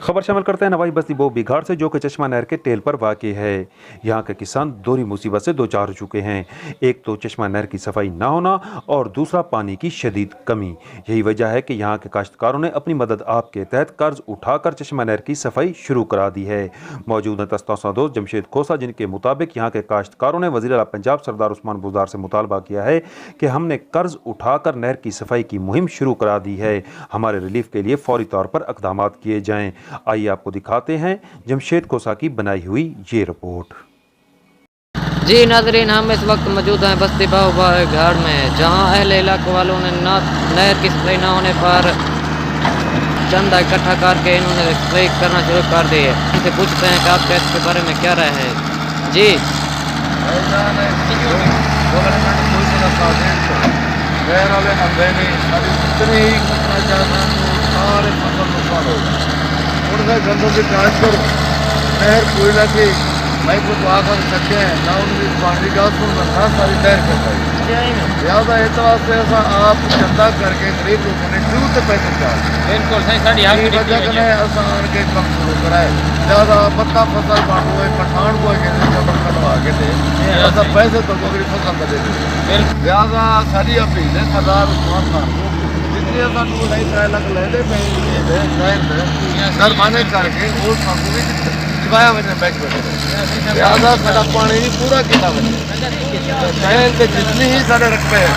खबर शामिल करते हैं नवाई बस्ती बो बिघाड़ से, जो कि चश्मा नहर के टेल पर वाक़ है। यहाँ के किसान दोहरी मुसीबत से दो चार हो चुके हैं। एक तो चश्मा नहर की सफाई ना होना और दूसरा पानी की शदीद कमी। यही वजह है कि यहाँ के काश्तकारों ने अपनी मदद आप के तहत कर्ज उठाकर चश्मा नहर की सफाई शुरू करा दी है। मौजूद हैं तस्ता दोस्त जमशेद खोसा, जिनके मुताबिक यहाँ के काश्तकारों ने वज़ीर आला पंजाब सरदार उस्मान बुज़दार से मुतालबा किया है कि हमने कर्ज उठाकर नहर की सफाई की मुहिम शुरू करा दी है, हमारे रिलीफ के लिए फौरी तौर पर इक़दाम किए जाएँ। आइए आपको दिखाते हैं जमशेद खोसा की बनाई हुई ये रिपोर्ट। जी नाज़रीन, हम इस वक्त मौजूद हैं बस्ती बिघाड़ में, जहां अहले इलाके वालों ने नहर की सफाई न होने पर चंदा इकट्ठा करके इन्होंने सफाई करना शुरू कर दी है। इनसे पूछते हैं कि आपका इसके बारे में क्या राय है। जी गंदों की जांच करो, नहर कोई लगे भाई को दुआ कर सकते हैं ना, उनकी पानी का ना सारी नहर कर पाई। लिहाजा इस वास्ते ऐसा आप चंदा करके गरीब लोगों ने शुरू से पैसे चाहे बिल्कुल वजह ने आसान के कम शुरू कराए। लिहाजा पत्ता फसल बांटो पठान को कटवा के थे ऐसा पैसे तो अगली फसल का दे दे। लिहाजा सारी अपील है सरदार उस्मान खान को, जितने सानू नहीं 3 लाख लेते पे सरमाने करके वो सानू भी चुकाया वजह बैठ बैठे। लिहाजा साਡਾ पानी भी पूरा किया वजह शहर के जितनी ही सारे रकबे हैं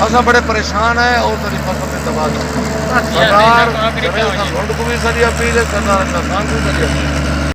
असा बड़े परेशान है और सारी फसल में तबाह सरकार को भी सारी अपील है, सरदार को भी